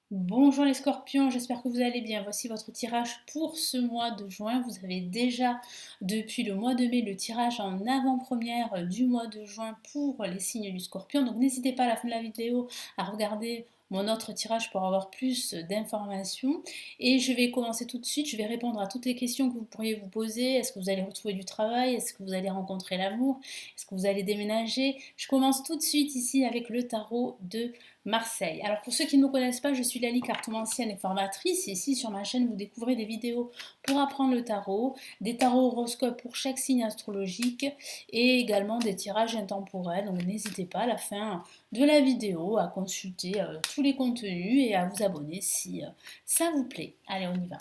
Bonjour les scorpions, j'espère que vous allez bien. Voici votre tirage pour ce mois de juin. Vous avez déjà depuis le mois de mai le tirage en avant-première du mois de juin pour les signes du scorpion. Donc n'hésitez pas à la fin de la vidéo à regarder mon autre tirage pour avoir plus d'informations. Et je vais commencer tout de suite, je vais répondre à toutes les questions que vous pourriez vous poser. Est-ce que vous allez retrouver du travail? Est-ce que vous allez rencontrer l'amour? Est-ce que vous allez déménager? Je commence tout de suite ici avec le tarot de Marseille. Alors pour ceux qui ne me connaissent pas, je suis Lali, cartomancienne et formatrice. Et ici sur ma chaîne, vous découvrez des vidéos pour apprendre le tarot, des tarots horoscopes pour chaque signe astrologique et également des tirages intemporels. Donc n'hésitez pas à la fin de la vidéo à consulter tous les contenus et à vous abonner si ça vous plaît. Allez, on y va.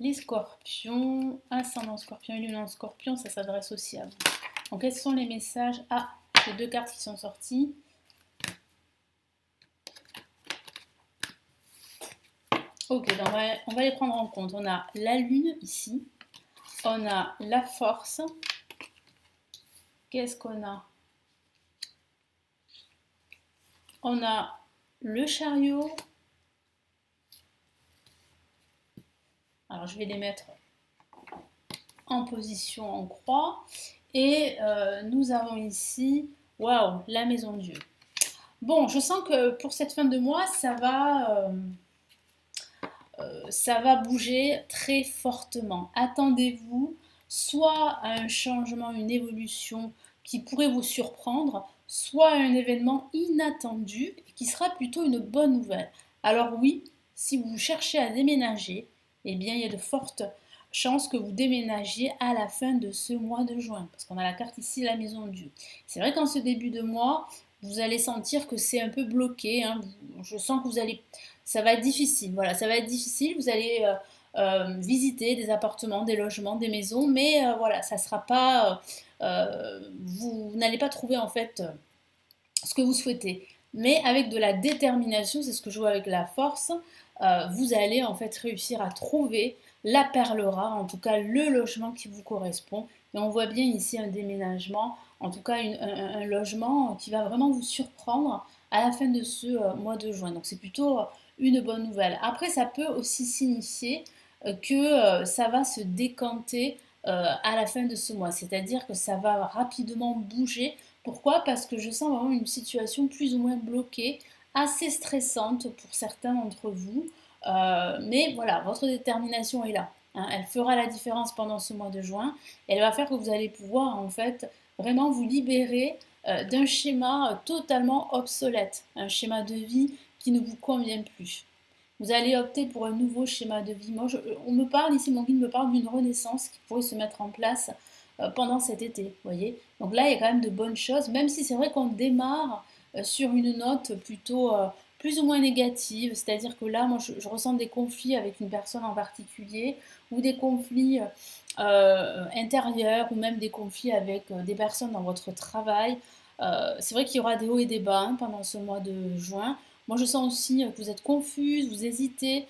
Les scorpions, ascendant scorpion et lune en scorpion, ça s'adresse aussi à vous. Donc quels sont les messages? Ah, les deux cartes qui sont sorties. Ok, donc on va les prendre en compte. On a la lune ici, on a la force. Qu'est-ce qu'on a? On a le chariot. Alors je vais les mettre en position en croix. Et nous avons ici, waouh, la maison de Dieu. Bon, je sens que pour cette fin de mois, ça va bouger très fortement. Attendez-vous soit à un changement, une évolution qui pourrait vous surprendre, soit à un événement inattendu qui sera plutôt une bonne nouvelle. Alors oui, si vous cherchez à déménager, eh bien il y a de fortes chances que vous déménagiez à la fin de ce mois de juin, parce qu'on a la carte ici, la maison de Dieu. C'est vrai qu'en ce début de mois, vous allez sentir que c'est un peu bloqué, hein. Je sens que ça va être difficile. Voilà, ça va être difficile. Vous allez visiter des appartements, des logements, des maisons, mais voilà, ça sera pas. Vous n'allez pas trouver en fait ce que vous souhaitez. Mais avec de la détermination, c'est ce que je vois avec la force, vous allez en fait réussir à trouver la perle rare, en tout cas le logement qui vous correspond. Et on voit bien ici un déménagement, en tout cas un logement qui va vraiment vous surprendre à la fin de ce mois de juin. Donc c'est plutôt une bonne nouvelle. Après, ça peut aussi signifier que ça va se décanter à la fin de ce mois, c'est-à-dire que ça va rapidement bouger. Pourquoi? Parce que je sens vraiment une situation plus ou moins bloquée, assez stressante pour certains d'entre vous. Mais voilà, votre détermination est là, hein. Elle fera la différence pendant ce mois de juin. Elle va faire que vous allez pouvoir en fait vraiment vous libérer d'un schéma totalement obsolète, un schéma de vie qui ne vous convient plus. Vous allez opter pour un nouveau schéma de vie. Moi, on me parle ici, mon guide me parle d'une renaissance qui pourrait se mettre en place pendant cet été, voyez. Donc là, il y a quand même de bonnes choses, même si c'est vrai qu'on démarre sur une note plutôt plus ou moins négative, c'est-à-dire que là, moi, je ressens des conflits avec une personne en particulier, ou des conflits intérieurs, ou même des conflits avec des personnes dans votre travail. C'est vrai qu'il y aura des hauts et des bas hein, pendant ce mois de juin. Moi, je sens aussi que vous êtes confuse, vous hésitez.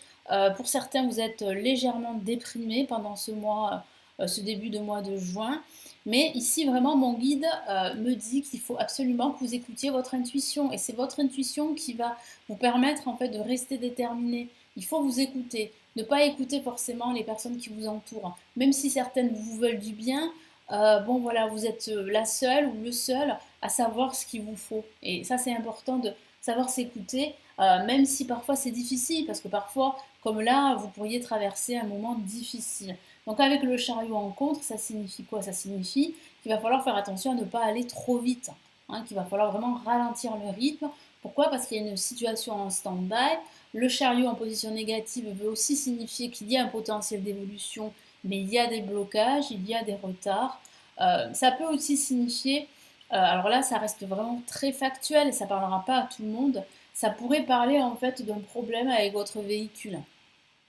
Pour certains, vous êtes légèrement déprimé pendant ce mois, ce début de mois de juin. Mais ici, vraiment, mon guide me dit qu'il faut absolument que vous écoutiez votre intuition. Et c'est votre intuition qui va vous permettre en fait de rester déterminé. Il faut vous écouter. Ne pas écouter forcément les personnes qui vous entourent. Même si certaines vous veulent du bien, bon voilà, vous êtes la seule ou le seul à savoir ce qu'il vous faut. Et ça, c'est important de savoir s'écouter, même si parfois c'est difficile, parce que parfois, comme là, vous pourriez traverser un moment difficile. Donc avec le chariot en contre, ça signifie quoi? Ça signifie qu'il va falloir faire attention à ne pas aller trop vite, hein, qu'il va falloir vraiment ralentir le rythme. Pourquoi? Parce qu'il y a une situation en stand-by. Le chariot en position négative veut aussi signifier qu'il y a un potentiel d'évolution, mais il y a des blocages, il y a des retards. Ça peut aussi signifier, alors là ça reste vraiment très factuel et ça ne parlera pas à tout le monde, ça pourrait parler en fait d'un problème avec votre véhicule,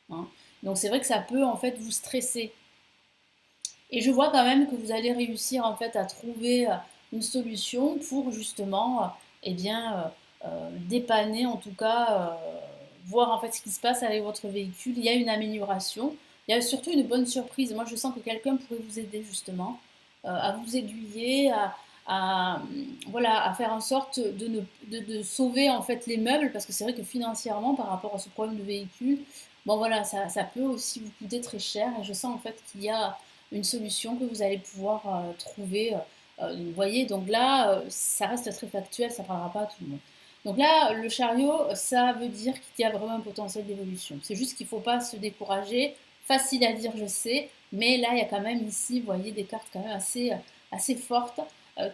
hein. Donc c'est vrai que ça peut en fait vous stresser. Et je vois quand même que vous allez réussir en fait à trouver une solution pour justement eh bien, dépanner en tout cas, voir en fait ce qui se passe avec votre véhicule. Il y a une amélioration, il y a surtout une bonne surprise. Moi je sens que quelqu'un pourrait vous aider justement à vous aiguiller, voilà, à faire en sorte de sauver en fait les meubles, parce que c'est vrai que financièrement, par rapport à ce problème de véhicule, bon voilà, ça peut aussi vous coûter très cher, et je sens en fait qu'il y a une solution que vous allez pouvoir trouver. Vous voyez, donc là, ça reste très factuel, ça ne parlera pas à tout le monde. Donc là, le chariot, ça veut dire qu'il y a vraiment un potentiel d'évolution. C'est juste qu'il ne faut pas se décourager. Facile à dire, je sais, mais là, il y a quand même ici, vous voyez, des cartes quand même assez fortes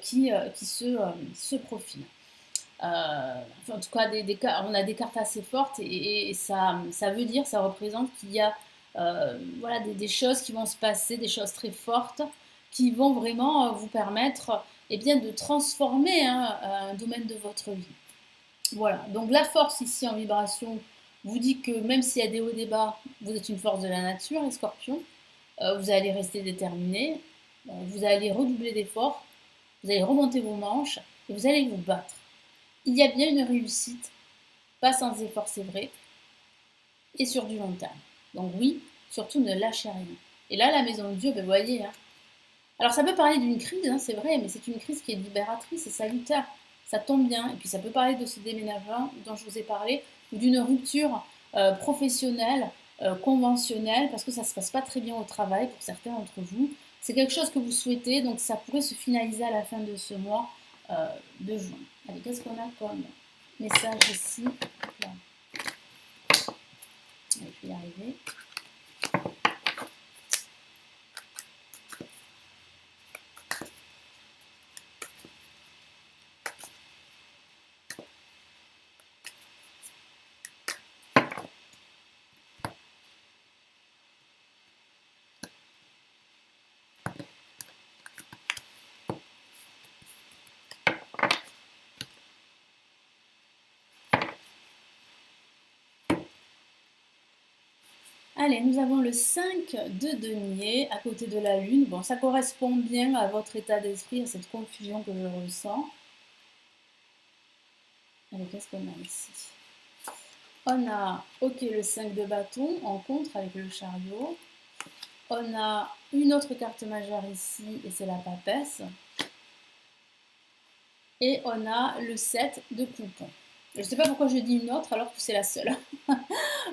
qui se profilent. Enfin, en tout cas, on a des cartes assez fortes, et ça veut dire, ça représente qu'il y a voilà, des choses qui vont se passer, des choses très fortes qui vont vraiment vous permettre bien, de transformer un domaine de votre vie. Voilà, donc la force ici en vibration vous dit que même s'il y a des hauts et des bas, vous êtes une force de la nature, les scorpions. Vous allez rester déterminé, vous allez redoubler d'efforts, vous allez remonter vos manches et vous allez vous battre. Il y a bien une réussite, pas sans effort, c'est vrai, et sur du long terme. Donc oui, surtout ne lâchez rien. Et là, la maison de Dieu, ben, vous voyez, hein. Alors ça peut parler d'une crise, hein, c'est vrai, mais c'est une crise qui est libératrice et salutaire. Ça tombe bien. Et puis ça peut parler de ce déménagement dont je vous ai parlé, ou d'une rupture professionnelle, conventionnelle, parce que ça ne se passe pas très bien au travail pour certains d'entre vous. C'est quelque chose que vous souhaitez, donc ça pourrait se finaliser à la fin de ce mois de juin. Allez, qu'est-ce qu'on a comme message ici? Là. Allez, je vais y arriver. Allez, nous avons le 5 de denier à côté de la lune. Bon, ça correspond bien à votre état d'esprit, à cette confusion que je ressens. Allez, qu'est-ce qu'on a ici? On a, ok, le 5 de bâton en contre avec le chariot. On a une autre carte majeure ici, et c'est la papesse. Et on a le 7 de coupon. Je ne sais pas pourquoi je dis une autre alors que c'est la seule.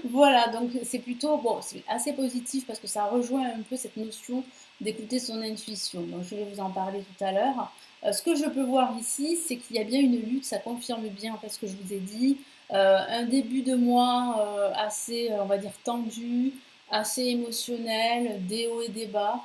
Voilà, donc c'est plutôt, bon, c'est assez positif parce que ça rejoint un peu cette notion d'écouter son intuition. Donc je vais vous en parler tout à l'heure. Ce que je peux voir ici, c'est qu'il y a bien une lutte, ça confirme bien en fait ce que je vous ai dit. Un début de mois assez, on va dire, tendu, assez émotionnel, des hauts et des bas.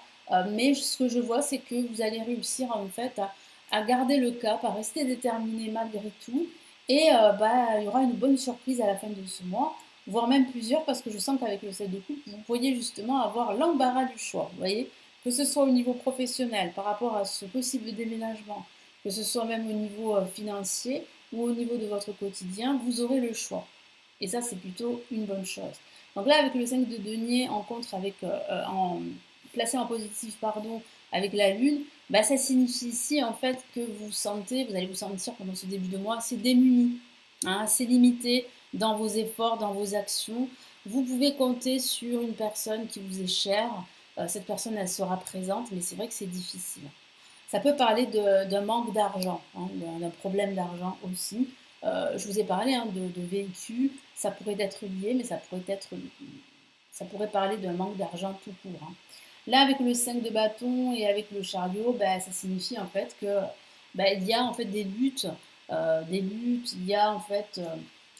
Mais ce que je vois, c'est que vous allez réussir en fait à garder le cap, à rester déterminé malgré tout. Et il y aura une bonne surprise à la fin de ce mois, voire même plusieurs, parce que je sens qu'avec le 7 de coupe, vous pourriez justement avoir l'embarras du choix. Vous voyez, que ce soit au niveau professionnel, par rapport à ce possible déménagement, que ce soit même au niveau financier ou au niveau de votre quotidien, vous aurez le choix. Et ça, c'est plutôt une bonne chose. Donc là, avec le 5 de denier en contre, placé en positif, pardon, avec la lune, bah, ça signifie ici en fait que vous allez vous sentir pendant ce début de mois assez démuni, hein, assez limité dans vos efforts, dans vos actions. Vous pouvez compter sur une personne qui vous est chère. Cette personne, elle sera présente, mais c'est vrai que c'est difficile. Ça peut parler d'un manque d'argent, hein, d'un problème d'argent aussi. Je vous ai parlé de véhicules, ça pourrait être lié, mais ça pourrait parler d'un manque d'argent tout court, hein. Là, avec le 5 de bâton et avec le chariot, ben, ça signifie en fait que ben, il y a en fait des luttes, il y a en fait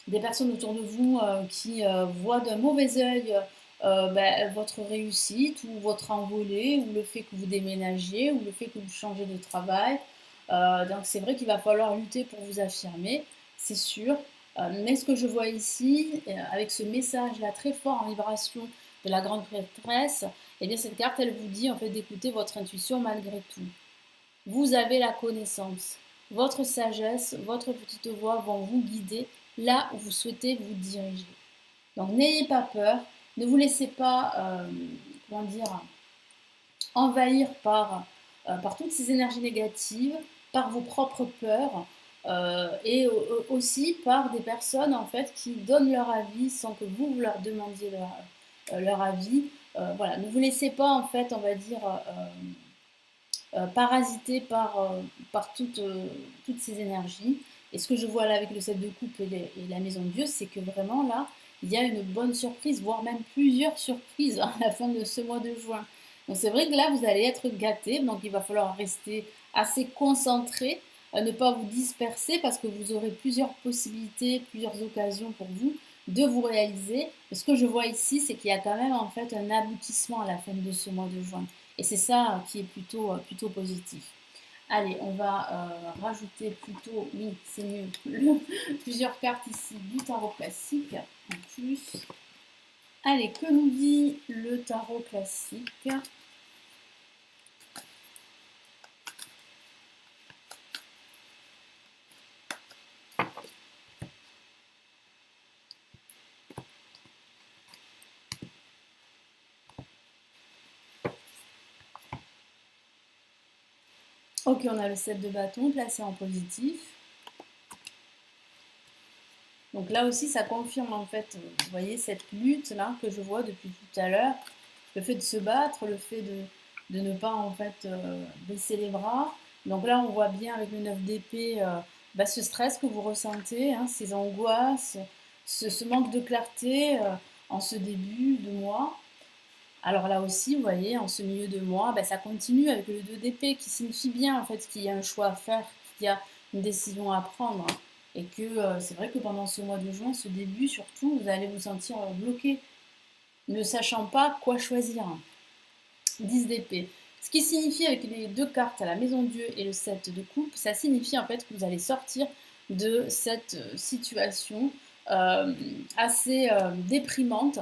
des personnes autour de vous qui voient d'un mauvais œil ben, votre réussite ou votre envolée ou le fait que vous déménagiez ou le fait que vous changez de travail. Donc c'est vrai qu'il va falloir lutter pour vous affirmer, c'est sûr. Mais ce que je vois ici, avec ce message-là très fort en vibration de la grande prêtresse, eh bien cette carte, elle vous dit en fait d'écouter votre intuition malgré tout. Vous avez la connaissance. Votre sagesse, votre petite voix vont vous guider là où vous souhaitez vous diriger. Donc n'ayez pas peur, ne vous laissez pas, comment dire, envahir par toutes ces énergies négatives, par vos propres peurs, et aussi par des personnes en fait qui donnent leur avis sans que vous leur demandiez leur avis. Voilà, ne vous laissez pas en fait, on va dire, parasité par toutes ces énergies. Et ce que je vois là avec le 7 de coupe et la maison de Dieu, c'est que vraiment là, il y a une bonne surprise, voire même plusieurs surprises à la fin de ce mois de juin. Donc c'est vrai que là, vous allez être gâtés, donc il va falloir rester assez concentré, ne pas vous disperser parce que vous aurez plusieurs possibilités, plusieurs occasions pour vous de vous réaliser. Mais ce que je vois ici, c'est qu'il y a quand même en fait un aboutissement à la fin de ce mois de juin. Et c'est ça qui est plutôt positif. Allez, on va rajouter plutôt, oui, c'est mieux, plusieurs cartes ici du tarot classique en plus. Allez, que nous dit le tarot classique? Ok, on a le 7 de bâton placé en positif. Donc là aussi, ça confirme en fait, vous voyez, cette lutte là que je vois depuis tout à l'heure. Le fait de se battre, le fait de ne pas en fait baisser les bras. Donc là, on voit bien avec le 9 d'épée ce stress que vous ressentez, hein, ces angoisses, ce manque de clarté en ce début de mois. Alors là aussi, vous voyez, en ce milieu de mois, ça continue avec le 2 d'épée qui signifie bien en fait qu'il y a un choix à faire, qu'il y a une décision à prendre. Et que c'est vrai que pendant ce mois de juin, ce début surtout, vous allez vous sentir bloqué, ne sachant pas quoi choisir. 10 d'épée. Ce qui signifie avec les deux cartes à la maison de Dieu et le 7 de coupe, ça signifie en fait que vous allez sortir de cette situation assez déprimante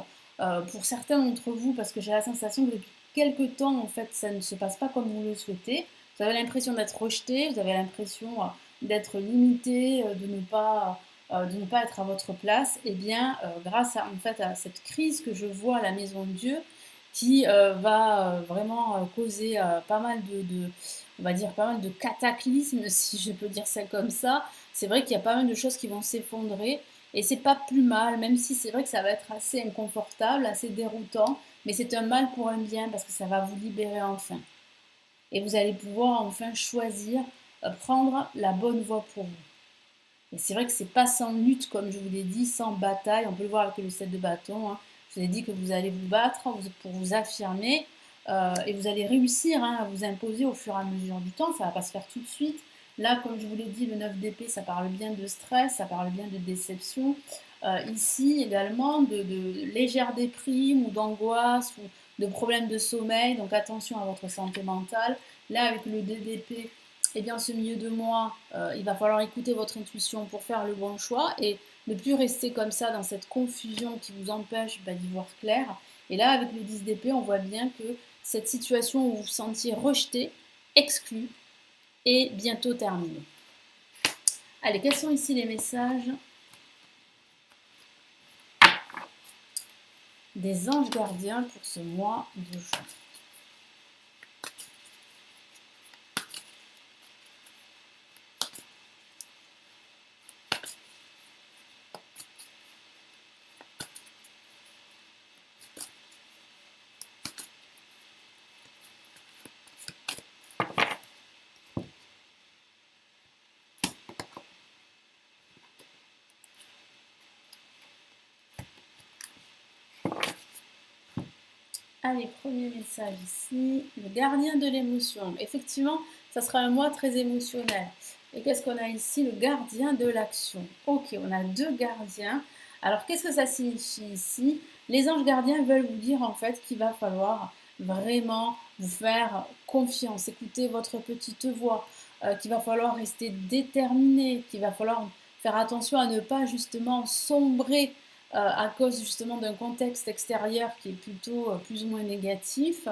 pour certains d'entre vous, parce que j'ai la sensation que depuis quelque temps en fait ça ne se passe pas comme vous le souhaitez. Vous avez l'impression d'être rejeté, vous avez l'impression d'être limité, de ne pas être à votre place. Et bien grâce en fait à cette crise que je vois à la maison de Dieu, qui va vraiment causer pas mal on va dire, pas mal de cataclysmes, si je peux dire ça comme ça. C'est vrai qu'il y a pas mal de choses qui vont s'effondrer et c'est pas plus mal, même si c'est vrai que ça va être assez inconfortable, assez déroutant, mais c'est un mal pour un bien parce que ça va vous libérer enfin. Et vous allez pouvoir enfin choisir, prendre la bonne voie pour vous. Et c'est vrai que c'est pas sans lutte, comme je vous l'ai dit, sans bataille. On peut le voir avec le 7 de bâton, hein. Je vous ai dit que vous allez vous battre pour vous affirmer et vous allez réussir à vous imposer au fur et à mesure du temps. Ça ne va pas se faire tout de suite. Là, comme je vous l'ai dit, le 9 d'épée, ça parle bien de stress, ça parle bien de déception. Ici également, de légères déprimes ou d'angoisse ou de problèmes de sommeil. Donc attention à votre santé mentale. Là, avec le 2 d'épée, eh bien, ce milieu de mois, il va falloir écouter votre intuition pour faire le bon choix et ne plus rester comme ça dans cette confusion qui vous empêche d'y voir clair. Et là, avec le 10 d'épée, on voit bien que cette situation où vous vous sentiez rejeté, exclu, est bientôt terminée. Allez, quels sont ici les messages des anges gardiens pour ce mois de juin? Allez, premier message ici, le gardien de l'émotion. Effectivement, ça sera un mois très émotionnel. Et qu'est-ce qu'on a ici? Le gardien de l'action. Ok, on a deux gardiens. Alors, qu'est-ce que ça signifie ici? Les anges gardiens veulent vous dire en fait qu'il va falloir vraiment vous faire confiance, écouter votre petite voix, qu'il va falloir rester déterminé, qu'il va falloir faire attention à ne pas justement sombrer à cause justement d'un contexte extérieur qui est plutôt plus ou moins négatif.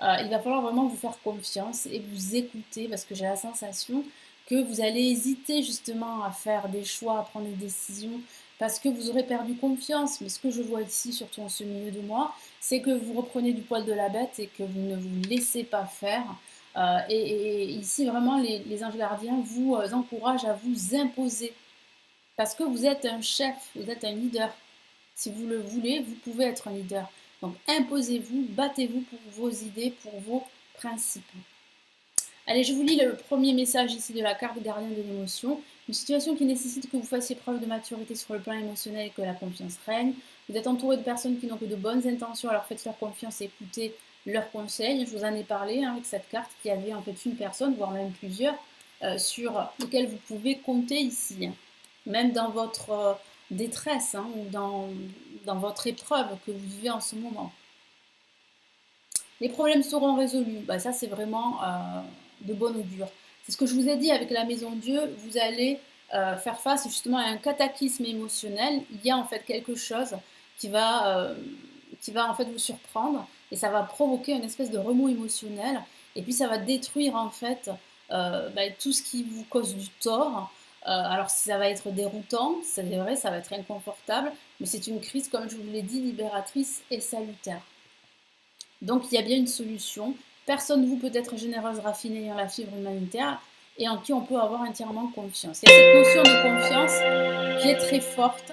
Il va falloir vraiment vous faire confiance et vous écouter parce que j'ai la sensation que vous allez hésiter justement à faire des choix, à prendre des décisions parce que vous aurez perdu confiance. Mais ce que je vois ici, surtout en ce milieu de mois, c'est que vous reprenez du poil de la bête et que vous ne vous laissez pas faire. Et ici, vraiment, les anges gardiens vous encouragent à vous imposer parce que vous êtes un chef, vous êtes un leader. Si vous le voulez, vous pouvez être un leader. Donc imposez-vous, battez-vous pour vos idées, pour vos principes. Allez, je vous lis le premier message ici de la carte gardien de l'émotion. Une situation qui nécessite que vous fassiez preuve de maturité sur le plan émotionnel et que la confiance règne. Vous êtes entouré de personnes qui n'ont que de bonnes intentions, alors faites-leur confiance et écoutez leurs conseils. Je vous en ai parlé avec cette carte qui avait en fait une personne, voire même plusieurs, sur lesquelles vous pouvez compter ici. Même dans votre détresse ou dans votre épreuve que vous vivez en ce moment. Les problèmes seront résolus. Bah, ça, c'est vraiment de bon augure. C'est ce que je vous ai dit avec la Maison Dieu. Vous allez faire face justement à un cataclysme émotionnel. Il y a en fait quelque chose qui va en fait vous surprendre et ça va provoquer une espèce de remous émotionnel. Et puis ça va détruire en fait tout ce qui vous cause du tort. Alors ça va être déroutant, c'est vrai, ça va être inconfortable, mais c'est une crise, comme je vous l'ai dit, libératrice et salutaire. Donc il y a bien une solution. Personne de vous peut être généreuse, raffinée ayant la fibre humanitaire et en qui on peut avoir entièrement confiance. Il y a cette notion de confiance qui est très forte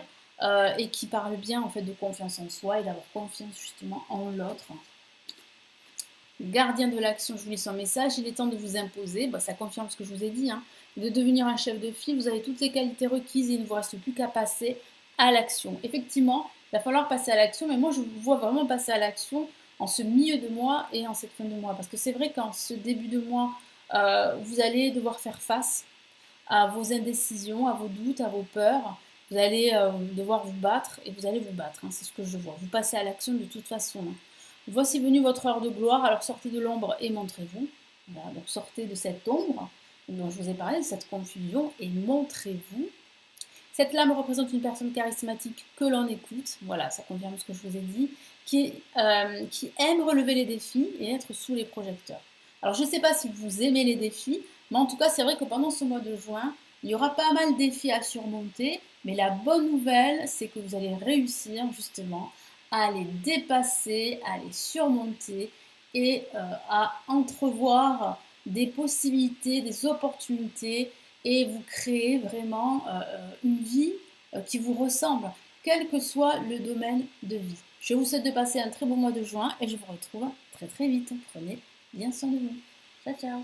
et qui parle bien en fait de confiance en soi et d'avoir confiance justement en l'autre. Gardien de l'action, je vous lis son message, il est temps de vous imposer, ça confirme ce que je vous ai dit, de devenir un chef de file, vous avez toutes les qualités requises et il ne vous reste plus qu'à passer à l'action. Effectivement, il va falloir passer à l'action, mais moi je vous vois vraiment passer à l'action en ce milieu de mois et en cette fin de mois, parce que c'est vrai qu'en ce début de mois, vous allez devoir faire face à vos indécisions, à vos doutes, à vos peurs, vous allez devoir vous battre et vous allez vous battre, c'est ce que je vois, vous passez à l'action de toute façon. Voici venue votre heure de gloire, alors sortez de l'ombre et montrez-vous. Voilà, donc sortez de cette ombre dont je vous ai parlé, de cette confusion, et montrez-vous. Cette lame représente une personne charismatique que l'on écoute, voilà, ça confirme ce que je vous ai dit, qui aime relever les défis et être sous les projecteurs. Alors je ne sais pas si vous aimez les défis, mais en tout cas c'est vrai que pendant ce mois de juin, il y aura pas mal de défis à surmonter, mais la bonne nouvelle, c'est que vous allez réussir justement à les dépasser, à les surmonter et à entrevoir des possibilités, des opportunités et vous créer vraiment une vie qui vous ressemble, quel que soit le domaine de vie. Je vous souhaite de passer un très bon mois de juin et je vous retrouve très très vite. Prenez bien soin de vous. Ciao ciao.